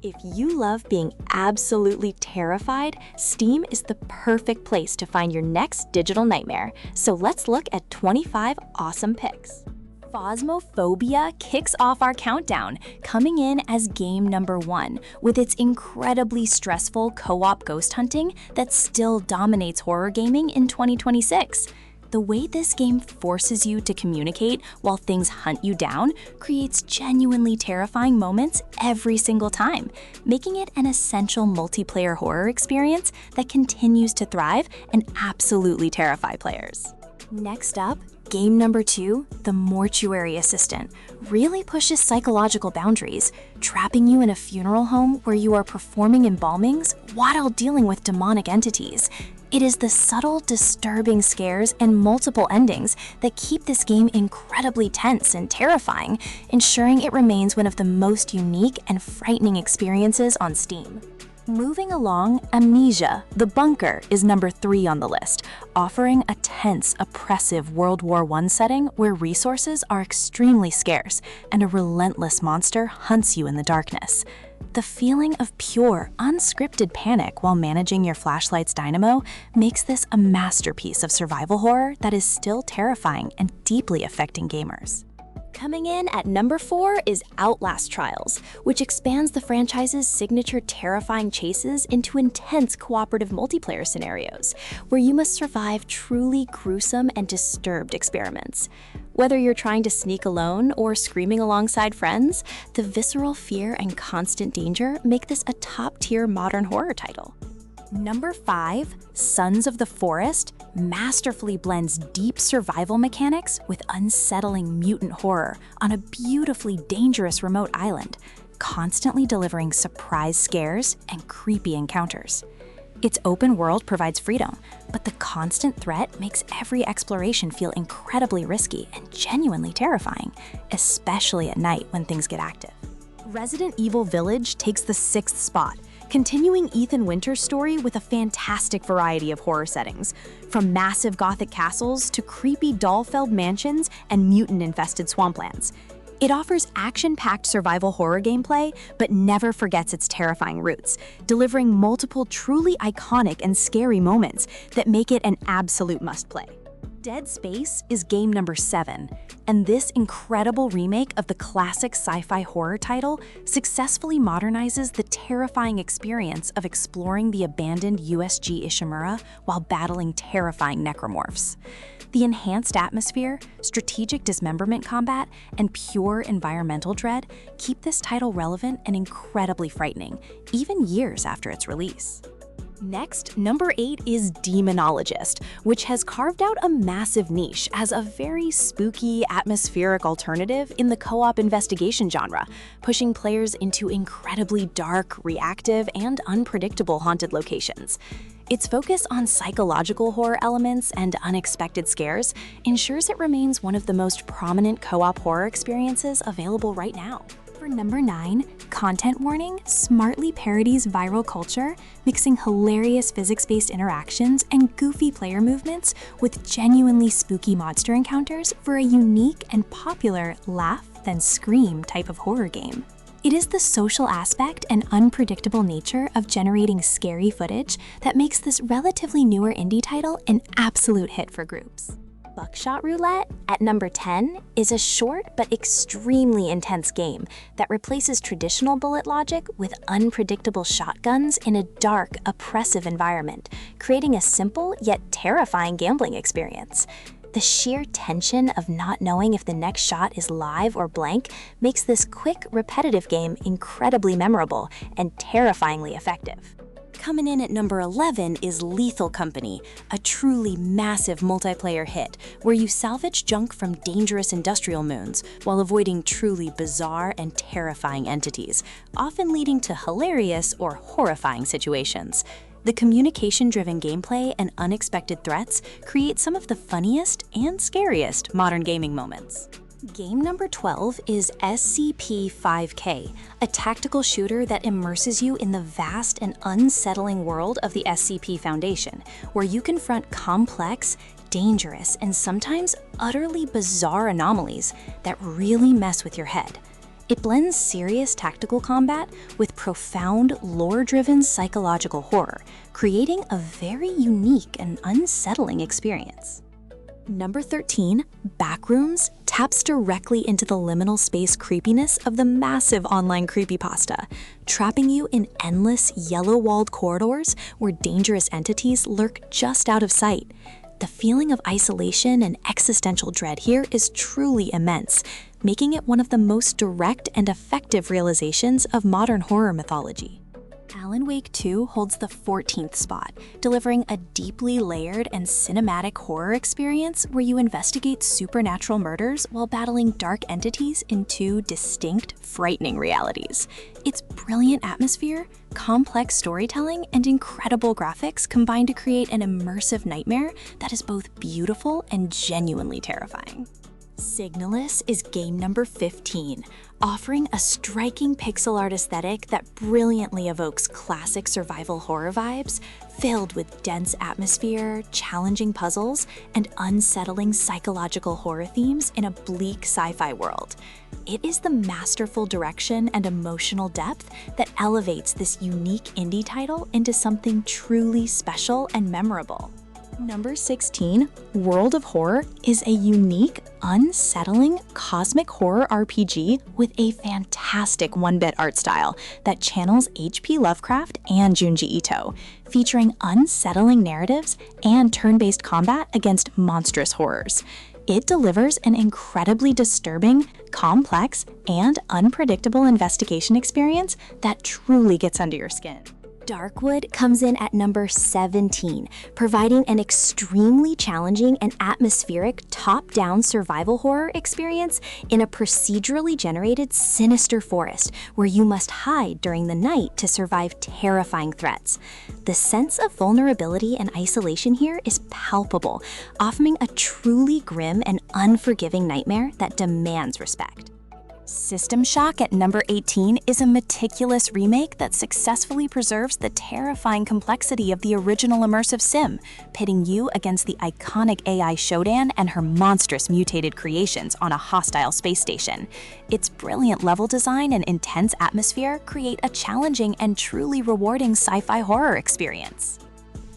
If you love being absolutely terrified, Steam is the perfect place to find your next digital nightmare. So let's look at 25 awesome picks. Phasmophobia kicks off our countdown, coming in as game number 1, with its incredibly stressful co-op ghost hunting that still dominates horror gaming in 2026. The way this game forces you to communicate while things hunt you down creates genuinely terrifying moments every single time, making it an essential multiplayer horror experience that continues to thrive and absolutely terrify players. Next up, game number 2, the Mortuary Assistant, really pushes psychological boundaries, trapping you in a funeral home where you are performing embalmings while dealing with demonic entities. It is the subtle, disturbing scares and multiple endings that keep this game incredibly tense and terrifying, ensuring it remains one of the most unique and frightening experiences on Steam. Moving along, Amnesia, The Bunker, is number 3 on the list, offering a tense, oppressive World War I setting where resources are extremely scarce and a relentless monster hunts you in the darkness. The feeling of pure, unscripted panic while managing your flashlight's dynamo makes this a masterpiece of survival horror that is still terrifying and deeply affecting gamers. Coming in at number 4 is Outlast Trials, which expands the franchise's signature terrifying chases into intense cooperative multiplayer scenarios, where you must survive truly gruesome and disturbed experiments. Whether you're trying to sneak alone or screaming alongside friends, the visceral fear and constant danger make this a top-tier modern horror title. Number 5, Sons of the Forest, masterfully blends deep survival mechanics with unsettling mutant horror on a beautifully dangerous remote island, constantly delivering surprise scares and creepy encounters. Its open world provides freedom, but the constant threat makes every exploration feel incredibly risky and genuinely terrifying, especially at night when things get active. Resident Evil Village takes the 6th spot, continuing Ethan Winter's story with a fantastic variety of horror settings, from massive gothic castles to creepy doll-felled mansions and mutant-infested swamplands. It offers action-packed survival horror gameplay, but never forgets its terrifying roots, delivering multiple truly iconic and scary moments that make it an absolute must-play. Dead Space is game number 7, and this incredible remake of the classic sci-fi horror title successfully modernizes the terrifying experience of exploring the abandoned USG Ishimura while battling terrifying necromorphs. The enhanced atmosphere, strategic dismemberment combat, and pure environmental dread keep this title relevant and incredibly frightening, even years after its release. Next, number 8 is Demonologist, which has carved out a massive niche as a very spooky, atmospheric alternative in the co-op investigation genre, pushing players into incredibly dark, reactive, and unpredictable haunted locations. Its focus on psychological horror elements and unexpected scares ensures it remains one of the most prominent co-op horror experiences available right now. For number 9, Content Warning smartly parodies viral culture, mixing hilarious physics-based interactions and goofy player movements with genuinely spooky monster encounters for a unique and popular laugh then scream type of horror game. It is the social aspect and unpredictable nature of generating scary footage that makes this relatively newer indie title an absolute hit for groups. Buckshot Roulette, at number 10, is a short but extremely intense game that replaces traditional bullet logic with unpredictable shotguns in a dark, oppressive environment, creating a simple yet terrifying gambling experience. The sheer tension of not knowing if the next shot is live or blank makes this quick, repetitive game incredibly memorable and terrifyingly effective. Coming in at number 11 is Lethal Company, a truly massive multiplayer hit where you salvage junk from dangerous industrial moons while avoiding truly bizarre and terrifying entities, often leading to hilarious or horrifying situations. The communication-driven gameplay and unexpected threats create some of the funniest and scariest modern gaming moments. Game number 12 is SCP-5K, a tactical shooter that immerses you in the vast and unsettling world of the SCP Foundation, where you confront complex, dangerous, and sometimes utterly bizarre anomalies that really mess with your head. It blends serious tactical combat with profound, lore-driven psychological horror, creating a very unique and unsettling experience. Number 13, Backrooms taps directly into the liminal space creepiness of the massive online creepypasta, trapping you in endless, yellow-walled corridors where dangerous entities lurk just out of sight. The feeling of isolation and existential dread here is truly immense, making it one of the most direct and effective realizations of modern horror mythology. Alan Wake 2 holds the 14th spot, delivering a deeply layered and cinematic horror experience where you investigate supernatural murders while battling dark entities in two distinct, frightening realities. Its brilliant atmosphere, complex storytelling, and incredible graphics combine to create an immersive nightmare that is both beautiful and genuinely terrifying. Signalis is game number 15, offering a striking pixel art aesthetic that brilliantly evokes classic survival horror vibes, filled with dense atmosphere, challenging puzzles, and unsettling psychological horror themes in a bleak sci-fi world. It is the masterful direction and emotional depth that elevates this unique indie title into something truly special and memorable. Number 16, World of Horror is a unique, unsettling, cosmic horror RPG with a fantastic one-bit art style that channels H.P. Lovecraft and Junji Ito, featuring unsettling narratives and turn-based combat against monstrous horrors. It delivers an incredibly disturbing, complex, and unpredictable investigation experience that truly gets under your skin. Darkwood comes in at number 17, providing an extremely challenging and atmospheric top-down survival horror experience in a procedurally generated sinister forest where you must hide during the night to survive terrifying threats. The sense of vulnerability and isolation here is palpable, offering a truly grim and unforgiving nightmare that demands respect. System Shock at number 18 is a meticulous remake that successfully preserves the terrifying complexity of the original immersive sim, pitting you against the iconic AI Shodan and her monstrous mutated creations on a hostile space station. Its brilliant level design and intense atmosphere create a challenging and truly rewarding sci-fi horror experience.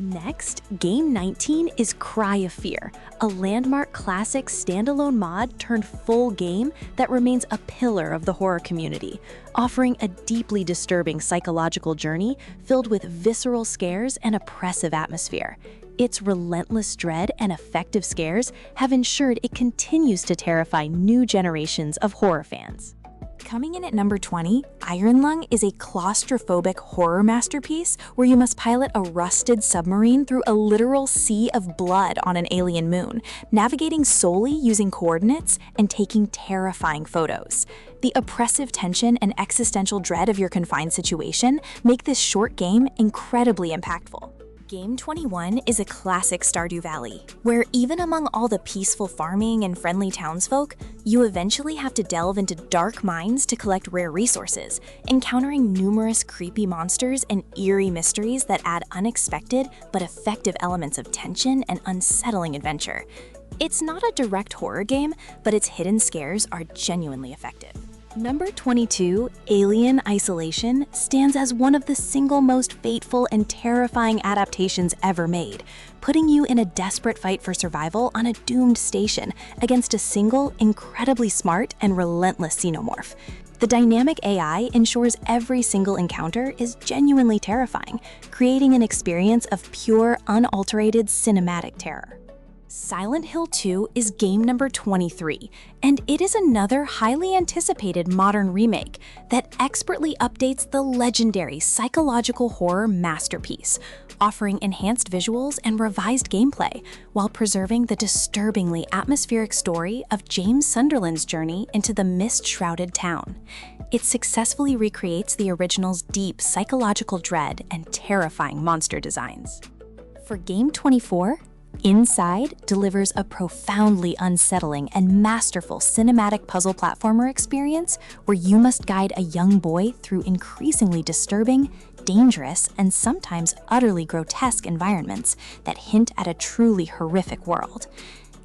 Next, Game 19 is Cry of Fear, a landmark classic standalone mod turned full game that remains a pillar of the horror community, offering a deeply disturbing psychological journey filled with visceral scares and oppressive atmosphere. Its relentless dread and effective scares have ensured it continues to terrify new generations of horror fans. Coming in at number 20, Iron Lung is a claustrophobic horror masterpiece where you must pilot a rusted submarine through a literal sea of blood on an alien moon, navigating solely using coordinates and taking terrifying photos. The oppressive tension and existential dread of your confined situation make this short game incredibly impactful. Game 21 is a classic Stardew Valley, where even among all the peaceful farming and friendly townsfolk, you eventually have to delve into dark mines to collect rare resources, encountering numerous creepy monsters and eerie mysteries that add unexpected but effective elements of tension and unsettling adventure. It's not a direct horror game, but its hidden scares are genuinely effective. Number 22, Alien Isolation, stands as one of the single most fateful and terrifying adaptations ever made, putting you in a desperate fight for survival on a doomed station against a single, incredibly smart and relentless xenomorph. The dynamic AI ensures every single encounter is genuinely terrifying, creating an experience of pure, unalterated cinematic terror. Silent Hill 2 is game number 23, and it is another highly anticipated modern remake that expertly updates the legendary psychological horror masterpiece, offering enhanced visuals and revised gameplay while preserving the disturbingly atmospheric story of James Sunderland's journey into the mist-shrouded town. It successfully recreates the original's deep psychological dread and terrifying monster designs. For game 24, Inside delivers a profoundly unsettling and masterful cinematic puzzle platformer experience where you must guide a young boy through increasingly disturbing, dangerous, and sometimes utterly grotesque environments that hint at a truly horrific world.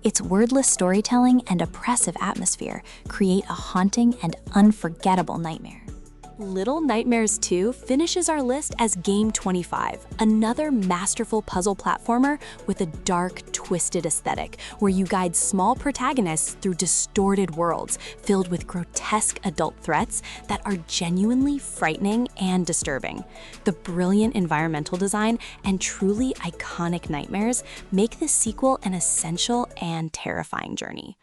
Its wordless storytelling and oppressive atmosphere create a haunting and unforgettable nightmare. Little Nightmares 2 finishes our list as Game 25, another masterful puzzle platformer with a dark, twisted aesthetic, where you guide small protagonists through distorted worlds filled with grotesque adult threats that are genuinely frightening and disturbing. The brilliant environmental design and truly iconic nightmares make this sequel an essential and terrifying journey.